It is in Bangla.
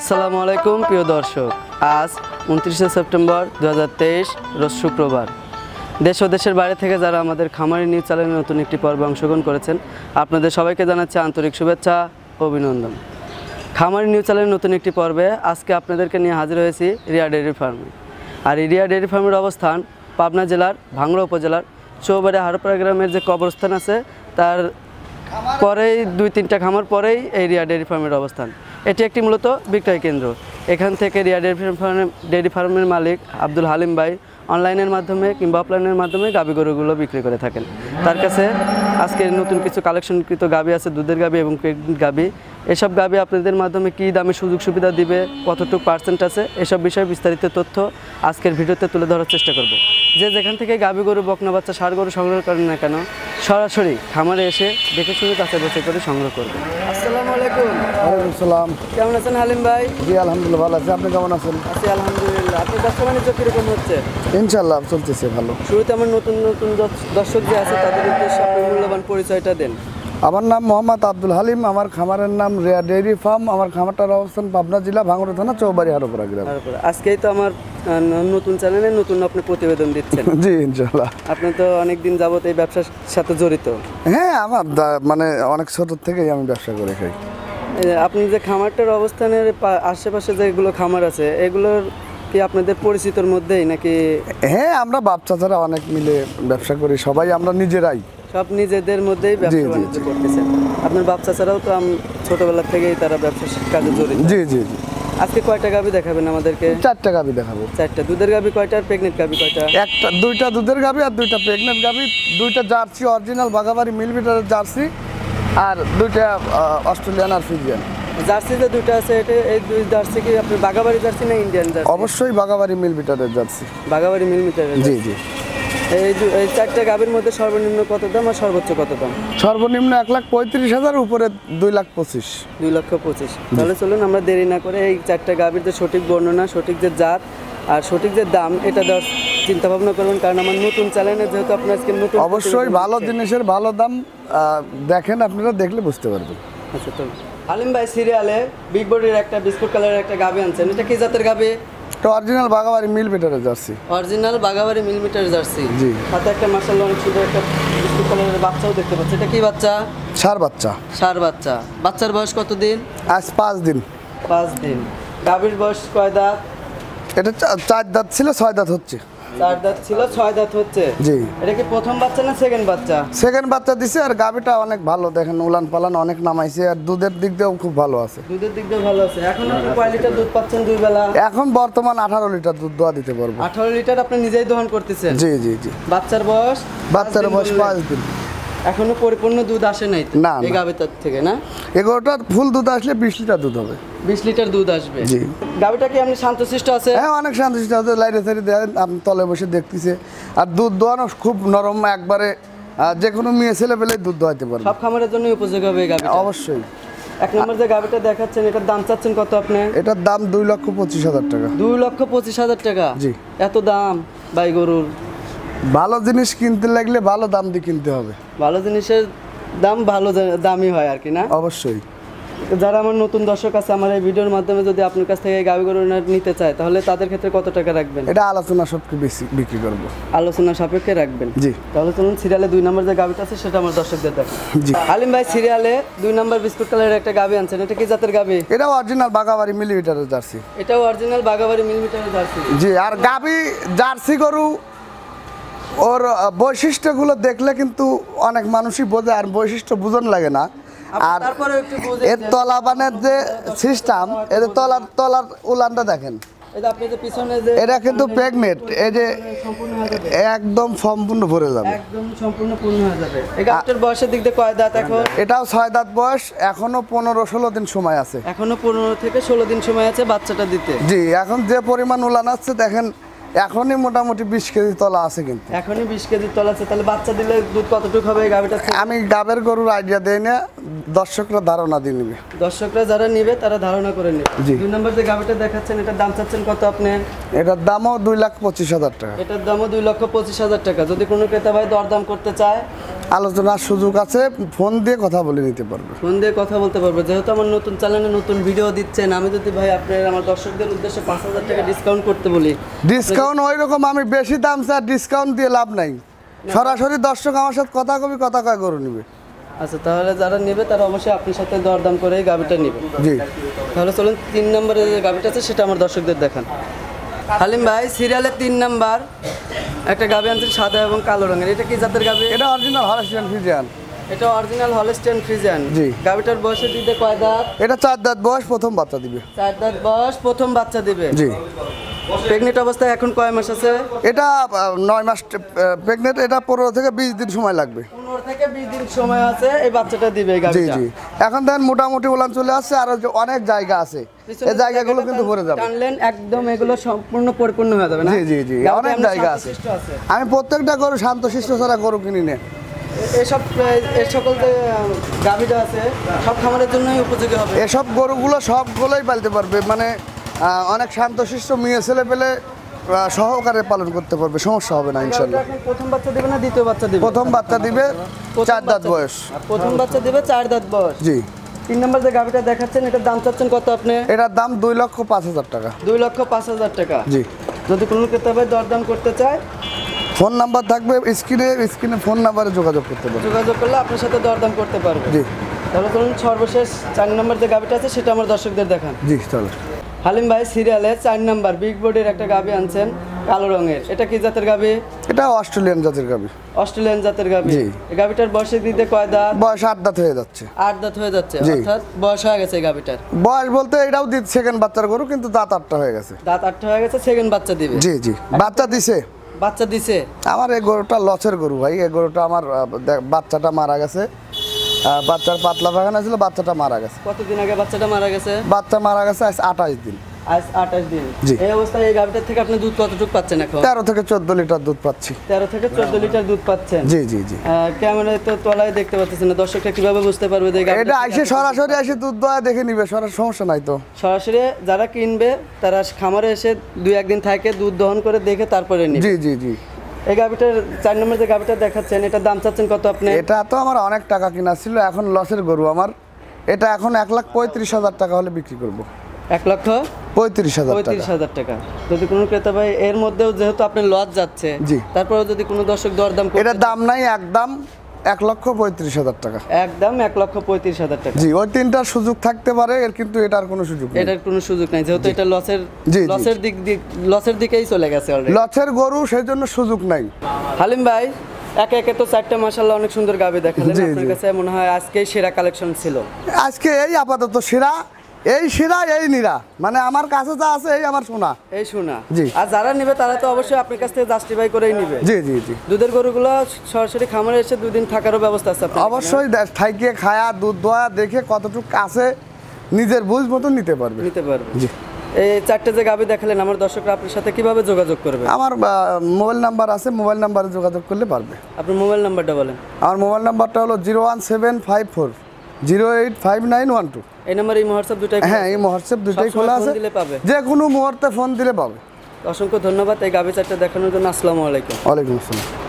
আসসালামু আলাইকুম প্রিয় দর্শক, আজ 29শে সেপ্টেম্বর 2023 রোজ শুক্রবার। দেশ ও দেশের বাইরে থেকে যারা আমাদের খামারি নিউজ চ্যানেলের নতুন একটি পর্বে অংশগ্রহণ করেছেন, আপনাদের সবাইকে জানাচ্ছি আন্তরিক শুভেচ্ছা ও অভিনন্দন। খামারি নিউজ চ্যানেলের নতুন একটি পর্বে আজকে আপনাদেরকে নিয়ে হাজির হয়েছি রিয়া ডেইরি ফার্মে। আর এই রিয়া ডেইরি ফার্মের অবস্থান পাবনা জেলার ভাঙ্গুড়া উপজেলার চৌবাড়ি হারোপাড়া গ্রামের যে কবরস্থান আছে তার পরেই 2-3টা খামার পরেই এই রিয়া ডেইরি ফার্মের অবস্থান। এটি একটি মূলত বিক্রয় কেন্দ্র। এখান থেকে রিয়া ডেইরি ফার্মের মালিক আব্দুল হালিম ভাই অনলাইনের মাধ্যমে কিংবা অফলাইনের মাধ্যমে গাভী গরুগুলো বিক্রি করে থাকেন। তার কাছে আজকে নতুন কিছু কালেকশনকৃত গাভী আছে, দুধের গাভী এবং প্রেগনেন্ট গাভী। এসব গাভী আপনাদের মাধ্যমে কী দামে সুযোগ সুবিধা দিবে, কতটুকু পার্সেন্ট আছে, এসব বিষয়ে বিস্তারিত তথ্য আজকের ভিডিওতে তুলে ধরার চেষ্টা করব। যে যেখান থেকে গাভী গরু, বকনা বাচ্চা, ষাঁড় গরু সংগ্রহ করেন না কেন, সরাসরি খামারে এসে দেখে শুনে বাছাই বাছাই করে সংগ্রহ করবেন। আসসালামু আলাইকুম। ওয়ালাইকুম আসসালাম। কেমন আছেন হালিম ভাই? জি আলহামদুলিল্লাহ ভালো আছি। আপনি কেমন আছেন? আছি আলহামদুলিল্লাহ। আপনার ব্যবসা বাণিজ্য কীরকম হচ্ছে? ইনশাল্লাহ চলতেছে ভালো। শুরুতে আমার নতুন নতুন দর্শক যে আছে তাদের উদ্দেশ্যে আপনার মূল্যবান পরিচয়টা দেন। আমার নাম মোহাম্মদ আব্দুল হালিম। আমার খামারের নাম রিয়া ডেইরি ফার্ম। আমার খামারটার অবস্থান পাবনা জেলা ভাঙ্গুড়া থানা চৌবাড়ি হারোপাড়া গ্রাম। আজকেই তো আমার নতুন চ্যানেলে নতুন আপনি প্রতিবেদন দিচ্ছেন। জি ইনশাল্লাহ। আপনি তো অনেকদিন যাবত এই ব্যবসার সাথে জড়িত। হ্যাঁ, আমার মানে অনেক ছোট থেকেই আমি ব্যবসা করে খাই। আপনি যে খামারটার অবস্থানের আশেপাশে যেগুলো খামার আছে এগুলোর কি আপনাদের পরিচিতর মধ্যেই নাকি? হ্যাঁ, আমরা বাচ্চা ছাড়া অনেক মিলে ব্যবসা করি, সবাই আমরা নিজেরাই। সব নিজেদের মধ্যেই ব্যবসা বাণিজ্য করতেছেন। আপনার বাচ্চা ছাড়াও তো ছোটবেলা থেকেই তারা ব্যবসার কাজে জড়িত। জি জি জি। আজকে কয়টা গাভী দেখাবেন আমাদেরকে? 4টা গাভী দেখাবো। 4টা। দুধের গাভী কয়টা আর প্রেগনেন্ট গাভী কয়টা? 2টা দুধের গাভী আর 2টা প্রেগনেন্ট গাভী, 2টা জার্সি অরিজিনাল বাঘাবাড়ি মিল বিটারের জার্সি আর 2টা অস্ট্রেলিয়ান আর ফিজিয়ান। জার্সি যে 2টা আছে এই দুই জার্সি কি আপনি বাঘাবাড়ি জার্সি না ইন্ডিয়ান জার্সি? অবশ্যই বাঘাবাড়ি মিল বিটারের জার্সি। বাঘাবাড়ি মিল বিটারের। জি জি। এই 4টা গাভীর মধ্যে সর্বনিম্ন কত দাম আর সর্বোচ্চ কত দাম? সর্বনিম্ন 1,35,000, উপরে 2,25,000। 2,25,000। তাহলে চলুন আমরা দেরি না করে এই 4টা গাভীর যে সঠিক বর্ণনা, সঠিক যে জাত আর সঠিক যে দাম এটা দেওয়ার চিন্তা ভাবনা করবেন। কারণ আমার নতুন চ্যানেলে যেহেতু আপনার আজকে নতুন, অবশ্যই ভালো জিনিসের ভালো দাম দেখেন, আপনারা দেখলে বুঝতে পারবেন। আচ্ছা, তো হালিম ভাই সিরিয়ালে বিগ বডির একটা বিস্কুট কালারের একটা গাভী আনছেন, এটা কি জাতের গাভী? অরিজিনাল বাঘাবাড়ি মিল বিটারের জার্সি। অরিজিনাল বাঘাবাড়ি মিল মিটার জার্সি। জি। সাথে একটা মাশাআল্লাহ অনেক সুন্দর একটা বিস্কুট কালারের বাচ্চাও দেখতে পাচ্ছি। এটা কি বাচ্চা? ষাঁড় বাচ্চা। ষাঁড় বাচ্চা। বাচ্চার বয়স কতদিন? আজ 5 দিন। 5 দিন। গাভীর বয়স কয় দাঁত? এটা 4 দাঁত ছিল, 6 দাঁত হচ্ছে। 4 দাঁত ছিল, 6 দাঁত হচ্ছে। জি। এটা কি প্রথম বাচ্চা না সেকেন্ড বাচ্চা? সেকেন্ড বাচ্চা দিছে। আর গাভীটা অনেক ভালো, দেখেন উলান পালান অনেক নামাইছে, আর দুধের দিক দিয়েও খুব ভালো আছে। দুধের দিক দিয়ে ভালো আছে। এখন আপনি কয় লিটার দুধ পাচ্ছেন দুই বেলা? এখন বর্তমান 18 লিটার দুধ দোয়া দিতে পারবো। 18 লিটার আপনি নিজেই দহন করতেছেন? জি জি জি। বাচ্চার বয়স? 5 দিন। এখনো পরিপূর্ণ দুধ আসে নাই না এই গাভীটার থেকে, না? এগুলোটার ফুল দুধ আসলে 20 লিটার দুধ হবে। 20 লিটার দুধ আসবে। জি। গাভীটা কি আপনি শান্তশিষ্ট আছে? হ্যাঁ, অনেক শান্তশিষ্ট আছে। লাইটে সাইডে দেখেন, আপনি তলে বসে দেখতেছে। আর দুধ দোয়ানো খুব নরম, একবারে যে কোনো মেয়ে ছেলে পেলে দুধ দোয়াইতে পারবে। সব খামারের জন্য উপযোগী হবে এই গাভীটা। অবশ্যই। 1 নম্বর যে গাভীটা দেখাচ্ছেন এটার দাম চাচ্ছেন কত আপনি? এটার দাম 2,25,000 টাকা। 2,25,000 টাকা? জি। এত দাম ভাই গরুর? ভালো জিনিস কিনতে লাগলে ভালো দাম দিয়ে কিনতে হবে। ভালো জিনিসের দাম ভালো দামই হয় আর কি, না? অবশ্যই। যারা আমার নতুন দর্শক আছে, আমার এই ভিডিওর মাধ্যমে যদি আপনার কাছ থেকে গাভী গরু নিতে চায় তাহলে তাদের ক্ষেত্রে কত টাকা রাখবেন? এটা আলোচনা সবকে বেশি বিক্রি করবো। আলোচনা সাপেক্ষে রাখবেন? জি। তাহলে চলুন সিরিয়ালে 2 নম্বর যে গাভীটা আছে সেটা আমার দর্শকদের দেখেন। জি। হালিম ভাই সিরিয়ালে 2 নম্বর বিস্কুট কালারের একটা গাভী আনছেন, এটা কি জাতের গাভী? এটা অরিজিনাল বাঘাবাড়ি মিলিমিটারের জার্সি। এটাও অরিজিনাল বাঘাবাড়ি মিলিমিটারের জার্সি। জি। আর গাভী জার্সি গরু ওর বৈশিষ্ট্যগুলো দেখলে কিন্তু অনেক মানুষই বোঝে, আর বৈশিষ্ট্য বুঝন লাগে না। আর এর তলাবানের যে সিস্টেম, এর তলার উলানটা দেখেন। এটা কিন্তু প্রেগনেন্ট, এই যে একদম সম্পূর্ণ ভরে যাবে, একদম সম্পূর্ণ পূর্ণ হয়ে যাবে। এই গাভীটার বয়সের দিক দিয়ে কয় দাঁত এখন? এটাও 6 দাঁত বয়স, এখনো 15-16 দিন সময় আছে। এখনো 15 থেকে 16 দিন সময় আছে বাচ্চাটা দিতে। জি। এখন যে পরিমাণ উলান আসছে দেখেন, এখনই মোটামুটি 20 কেজি তলা আছে। কিন্তু এখনই 20 কেজি তলা আছে। তাহলে বাচ্চা দিলে দুধ কতটুকু হবে এই গাভীটা? আমি গাবের গরুর আইডিয়া দেই না, দর্শকরা ধারণা দিয়ে নেবে। দর্শকরা যারা নেবে তারা ধারণা করে নেবে। 2 নম্বর যে গাভীটা দেখাচ্ছেন এটার দাম চাচ্ছেন কত আপনি? এটার দামও 2,25,000 টাকা। এটার দামও 2,25,000 টাকা। যদি কোনো ক্রেতা ভাই দরদাম করতে চায় আলোচনার সুযোগ আছে, ফোন দিয়ে কথা বলে নিতে পারবে। ফোন দিয়ে কথা বলতে পারবো। যেহেতু আমার নতুন চ্যানেলে নতুন ভিডিও দিচ্ছেন, আমি যদি ভাই আপনার আমার দর্শকদের উদ্দেশ্যে 5,000 টাকা ডিসকাউন্ট করতে বলি, ডিসকাউন্ট ওই রকম আমি বেশি দাম স্যার, ডিসকাউন্ট দিয়ে লাভ নাই। সরাসরি দর্শক আমার সাথে কথা কবি, কথা কয় গরু নিবে। আচ্ছা, তাহলে যারা নেবে তারা অবশ্যই আপনার সাথে দরদাম করে এই গাভিটা নেবে। জি, তাহলে চলুন 3 নম্বরে যে গাভিটা আছে সেটা আমার দর্শকদের দেখান। হালিম ভাই, সিরিয়ালে 3 নাম্বার একটা গাভি আনছেন সাদা এবং কালো রঙের, এটা কি জাতের গাভি? এটা অরিজিনাল হলস্টিয়ান ফ্রিজিয়ান। এটা অরিজিনাল হলস্টিয়ান ফ্রিজিয়ান। জি। গাভিটার বয়সে দিতে কয় দাঁত? এটা 4 দাঁত বয়স, প্রথম বাচ্চা দিবে। 4 দাঁত বয়স, প্রথম বাচ্চা দিবে। জি। প্রেগনেন্ট অবস্থায় এখন কয় মাস আছে? এটা 9 মাস প্রেগনেন্ট। এটা 15 থেকে 20 দিন সময় লাগবে। 15 থেকে 20 দিন সময় আছে এই বাচ্চাটা দিবে এই জি গাভিটা। জি। এখন দেখেন মোটামুটি উলান চলে আসছে, আর অনেক জায়গা আছে, এই জায়গাগুলো কিন্তু ভরে যাবে। টানলেন একদম এগুলো সম্পূর্ণ পরিপূর্ণ হয়ে যাবে না? জি জি জি, অনেক জায়গা আছে। আমি প্রত্যেকটা গরু শান্তশিষ্ট ছাড়া গরু কিনি না। এই সকল যে গাভিটা আছে সব খামারের জন্যই উপযোগী হবে। এসব গরুগুলো সবগুলোই পালতে পারবে, মানে অনেক শান্তশিষ্ট মেয়ে ছেলে পেলে সহকারে পালন করতে পারবে, সমস্যা হবে না ইনশাল্লাহ। এখন প্রথম বাচ্চা দিবে না দ্বিতীয় বাচ্চা দিবে? প্রথম বাচ্চা দিবে, 4 দাঁত বয়স। প্রথম বাচ্চা দিবে 4 দাঁত বয়স। জি। 3 নম্বর যে গাভিটা দেখাচ্ছেন এটার দাম চাচ্ছেন কত আপনি? এটার দাম 2,05,000 টাকা। 2,05,000 টাকা। জি। যদি কোনো ক্রেতা ভাই দরদাম করতে চায়, ফোন নাম্বার থাকবে স্ক্রিনে ফোন নাম্বারে যোগাযোগ করতে পারবে। যোগাযোগ করলে আপনার সাথে দরদাম করতে পারবে। জি। তাহলে ধরুন সর্বশেষ 4 নম্বর যে গাভিটা আছে সেটা আমার দর্শকদের দেখান। জি চলো। হালিম ভাই, সিরিয়ালে 4 নাম্বার বিগ বডির একটা গাভি আনছেন কালো রঙের, এটা কি জাতের গাভি? এটা অস্ট্রেলিয়ান জাতের গাভি। অস্ট্রেলিয়ান জাতের গাভি। জি। এই গাভিটার বয়সে দিতে কয় দাঁত? বয়স 8 দাঁত হয়ে যাচ্ছে। 8 দাঁত হয়ে যাচ্ছে, জি। অর্থাৎ বয়স হয়ে গেছে এই গাভিটার। বয়স বলতে এটাও সেকেন্ড বাচ্চার গরু, কিন্তু দাঁত 8টা হয়ে গেছে। দাঁত 8টা হয়ে গেছে, সেকেন্ড বাচ্চা দিবে। জি জি। বাচ্চা দিছে। বাচ্চা দিছে। আমার এই গরুটা লসের গরু ভাই। এই গরুটা আমার বাচ্চাটা মারা গেছে, বাচ্চার পাতলা পায়খানা ছিল, বাচ্চাটা মারা গেছে। কতদিন আগে বাচ্চাটা মারা গেছে? বাচ্চা মারা গেছে আজ 28 দিন। আজ 28 দিন। জি। এই অবস্থায় এই গাভিটার থেকে আপনি দুধ কতটুকু পাচ্ছেন এখন? 13 থেকে 14 লিটার দুধ পাচ্ছি। 13 থেকে 14 লিটার দুধ পাচ্ছেন। জি জি জি। ক্যামেরায় তো তলায় দেখতে পাচ্ছেন না, দর্শকরা কিভাবে বুঝতে পারবে যে এটা আইসে সরাসরি এসে দুধ দোয়া দেখে নিবে, সমস্যা নাই তো। সরাসরি যারা কিনবে তারা খামারে এসে 2-1 দিন থাকে, দুধ দহন করে দেখে তারপরে নিবে। জি জি জি। এই গাভিটার 4 নম্বর যে গাভিটা দেখাচ্ছেন এটার দাম চাচ্ছেন কত আপনি? এটা তো আমার অনেক টাকা কিনা ছিল, এখন লসের গরু আমার। এটা এখন 1,35,000 টাকা হলে বিক্রি করব। 1,35,000 টাকা। 35,000 টাকা। যদি কোনো ক্রেতা ভাই এর মধ্যেও যেহেতু আপনি লস যাচ্ছে, জি, তারপরে যদি কোনো দর্শক দরদাম করে, এটা দাম নাই, একদম 1,35,000 টাকা। একদম 1,35,000 টাকা। জি, ওই তিনটার সুযোগ থাকতে পারে, এর কিন্তু এটার কোনো সুযোগ নেই। এটার কোনো সুযোগ নাই, যেহেতু এটা লসের দিকেই চলে গেছে অলরেডি। লসের গরু, সেই জন্য সুযোগ নাই। হালিম ভাই, একে একে তো 4টা মাশাআল্লাহ অনেক সুন্দর গাভি দেখালেন। আপনার কাছে মনে হয় আজকেই সেরা কালেকশন ছিল? আজকে এই আপাতত সেরা, এই সেরা, এই নিরা, মানে আমার কাছে যা আছে এই আমার সোনা, এই সোনা। জি। আর যারা নেবে তারা তো অবশ্যই আপনার কাছ থেকে জাস্টিফাই করেই নেবে। জি জি জি। দুধের গরুগুলো সরাসরি খামারে এসে 2 দিন থাকারও ব্যবস্থা আছে আপনার? অবশ্যই থাইকে খায়া দুধ দোয়া দেখে কতটুকু আছে নিজের বুঝ মতো নিতে পারবে। জি। এই 4টে যে গাভি দেখালেন, আমার দর্শকরা আপনার সাথে কিভাবে যোগাযোগ করবে? আমার মোবাইল নাম্বার আছে, মোবাইল নাম্বারে যোগাযোগ করলে পারবে। আপনার মোবাইল নাম্বারটা বলেন। আমার মোবাইল নাম্বারটা হলো 01754 085912। এই নাম্বার এই হোয়াটসঅ্যাপ দুটাই? হ্যাঁ, এই হোয়াটসঅ্যাপ দুটাই খোলা আছে, যে কোনো মুহূর্তে ফোন দিলে পাবে। অসংখ্য ধন্যবাদ এই গাভি 4টা দেখানোর জন্য। আসসালামু আলাইকুম। ওয়ালাইকুম আসসালাম।